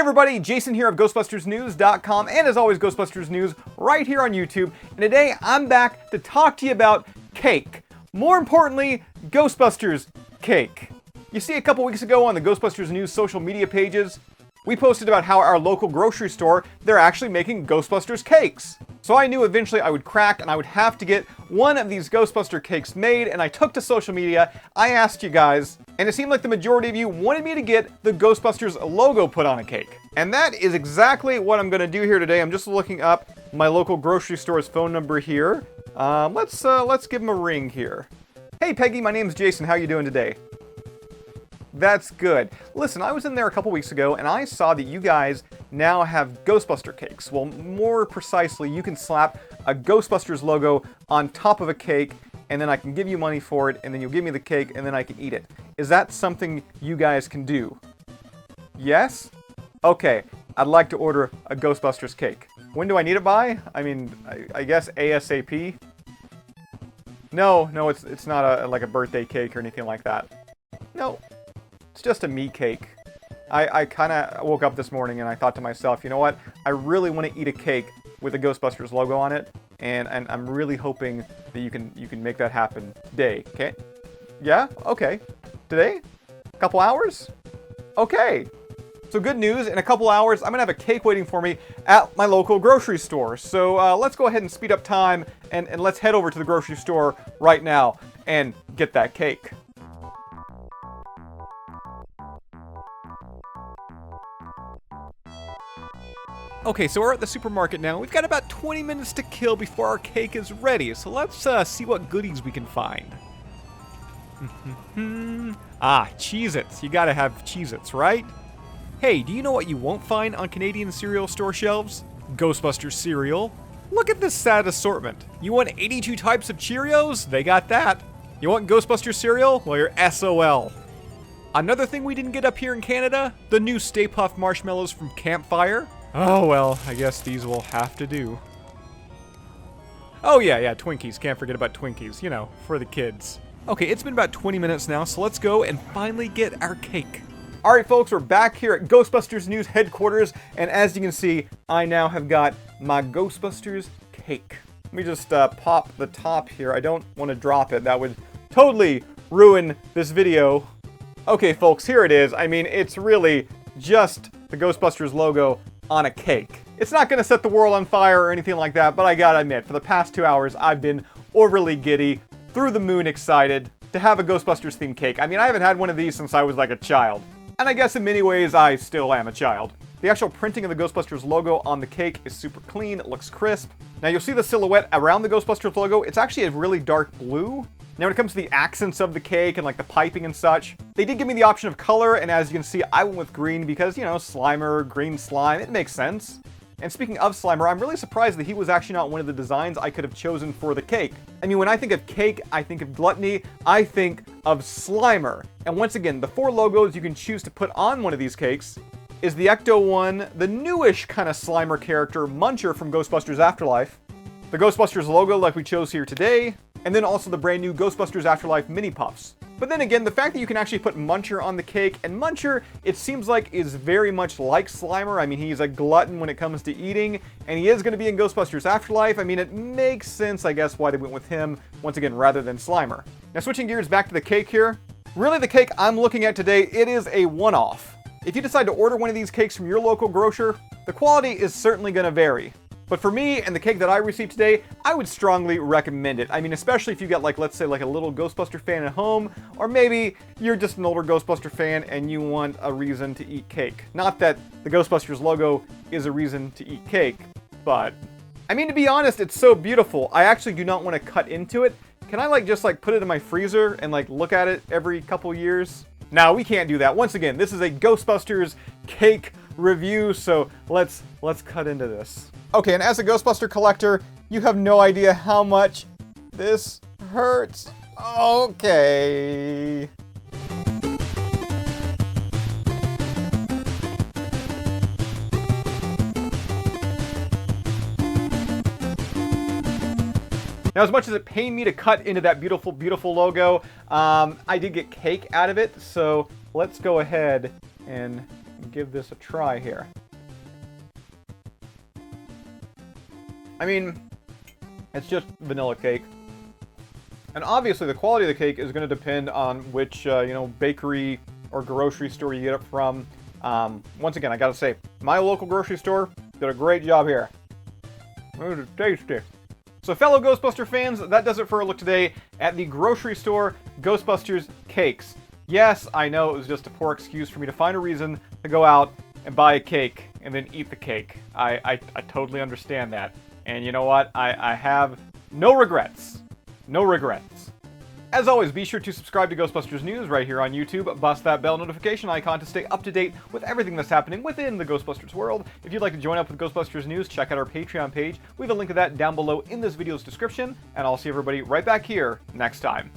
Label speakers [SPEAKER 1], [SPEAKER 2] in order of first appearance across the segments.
[SPEAKER 1] everybody, Jason here of GhostbustersNews.com, and as always, Ghostbusters News right here on YouTube. And today, I'm back to talk to you about cake. More importantly, Ghostbusters cake. You see, a couple weeks ago on the Ghostbusters News social media pages, we posted about how our local grocery store, they're actually making Ghostbusters cakes. So I knew eventually I would crack and I would have to get one of these Ghostbuster cakes made, and I took to social media, I asked you guys, and it seemed like the majority of you wanted me to get the Ghostbusters logo put on a cake. And that is exactly what I'm gonna do here today. I'm just looking up my local grocery store's phone number here. Let's give them a ring here. Hey Peggy, my name's Jason, how you doing today? That's good. Listen, I was in there a couple weeks ago and I saw that you guys now have Ghostbuster cakes. Well, more precisely, you can slap a Ghostbusters logo on top of a cake and then I can give you money for it and then you'll give me the cake and then I can eat it. Is that something you guys can do? Yes? Okay, I'd like to order a Ghostbusters cake. When do I need it by? I mean, I guess ASAP? No, it's not like a birthday cake or anything like that. No. It's just a me cake. I kind of woke up this morning and I thought to myself, you know what? I really want to eat a cake with a Ghostbusters logo on it, and I'm really hoping that you can make that happen today. Okay? Yeah? Okay. Today? A couple hours? Okay. So good news, in a couple hours, I'm gonna have a cake waiting for me at my local grocery store. So let's go ahead and speed up time and let's head over to the grocery store right now and get that cake. Okay, so we're at the supermarket now. We've got about 20 minutes to kill before our cake is ready. So let's see what goodies we can find. Cheez-Its. You gotta have Cheez-Its, right? Hey, do you know what you won't find on Canadian cereal store shelves? Ghostbusters cereal. Look at this sad assortment. You want 82 types of Cheerios? They got that. You want Ghostbusters cereal? Well, you're SOL. Another thing we didn't get up here in Canada? The new Stay Puft marshmallows from Campfire. Oh well, I guess these will have to do. Oh yeah, Twinkies. Can't forget about Twinkies, you know, for the kids. Okay, it's been about 20 minutes now, so let's go and finally get our cake. Alright folks, we're back here at Ghostbusters News headquarters, and as you can see, I now have got my Ghostbusters cake. Let me just pop the top here. I don't want to drop it. That would totally ruin this video. Okay folks, here it is. I mean, it's really just the Ghostbusters logo on a cake. It's not going to set the world on fire or anything like that, but I gotta admit, for the past 2 hours, I've been overly giddy, through the moon excited to have a Ghostbusters themed cake. I mean, I haven't had one of these since I was like a child. And I guess in many ways, I still am a child. The actual printing of the Ghostbusters logo on the cake is super clean, it looks crisp. Now you'll see the silhouette around the Ghostbusters logo, it's actually a really dark blue. Now when it comes to the accents of the cake and like the piping and such, they did give me the option of color, and as you can see, I went with green because, you know, Slimer, green slime, it makes sense. And speaking of Slimer, I'm really surprised that he was actually not one of the designs I could have chosen for the cake. I mean, when I think of cake, I think of gluttony, I think of Slimer. And once again, the 4 logos you can choose to put on one of these cakes is the Ecto one, the newish kind of Slimer character, Muncher from Ghostbusters Afterlife, the Ghostbusters logo like we chose here today, and then also the brand new Ghostbusters Afterlife mini puffs. But then again, the fact that you can actually put Muncher on the cake, and Muncher, it seems like, is very much like Slimer. I mean, he's a glutton when it comes to eating, and he is going to be in Ghostbusters Afterlife. I mean, it makes sense, I guess, why they went with him, once again, rather than Slimer. Now, switching gears back to the cake here. Really, the cake I'm looking at today, it is a one-off. If you decide to order one of these cakes from your local grocer, the quality is certainly going to vary. But for me and the cake that I received today, I would strongly recommend it. I mean, especially if you got like, let's say like a little Ghostbuster fan at home, or maybe you're just an older Ghostbuster fan and you want a reason to eat cake. Not that the Ghostbusters logo is a reason to eat cake, but I mean, to be honest, it's so beautiful. I actually do not want to cut into it. Can I like just like put it in my freezer and like look at it every couple years? No, we can't do that. Once again, this is a Ghostbusters cake review, so let's cut into this. Okay, and as a Ghostbuster collector, you have no idea how much this hurts. Okay. Now, as much as it pained me to cut into that beautiful, beautiful logo, I did get cake out of it, so let's go ahead and give this a try here. I mean, it's just vanilla cake. And obviously the quality of the cake is going to depend on which, bakery or grocery store you get it from. Once again, I gotta say, my local grocery store did a great job here. It's tasty. So fellow Ghostbuster fans, that does it for a look today at the grocery store Ghostbusters cakes. Yes, I know it was just a poor excuse for me to find a reason to go out and buy a cake and then eat the cake. I totally understand that. And you know what? I have no regrets. No regrets. As always, be sure to subscribe to Ghostbusters News right here on YouTube. Bust that bell notification icon to stay up to date with everything that's happening within the Ghostbusters world. If you'd like to join up with Ghostbusters News, check out our Patreon page. We have a link to that down below in this video's description. And I'll see everybody right back here next time.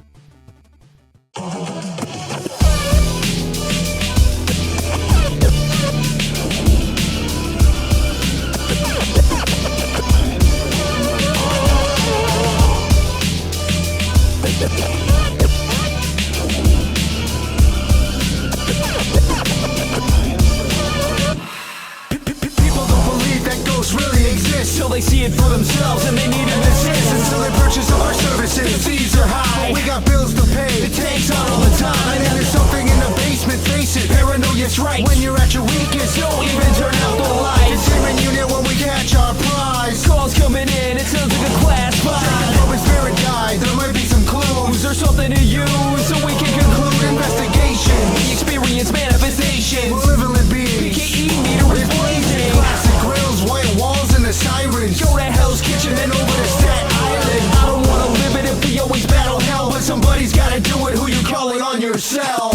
[SPEAKER 2] Till they see it for themselves and they need an assist. Until they purchase all our services. The fees are high, we got bills to pay. The tank's on all the time, and then there's something in the basement. Face it, paranoia's right. When you're at your weakest, don't even turn out the lights. Containment unit when we catch our prize. Calls coming in, it sounds like a class 5. Check the public spirit guide, there might be some clues or something to use so we can conclude investigation. We experience manifestations. We're living the beings. PKE meter is blazing. Classic grills, white walls, and the sirens. Go to Hell's Kitchen and over to Staten Island. I don't wanna live it if we always battle hell, but somebody's gotta do it. Who you calling on your cell?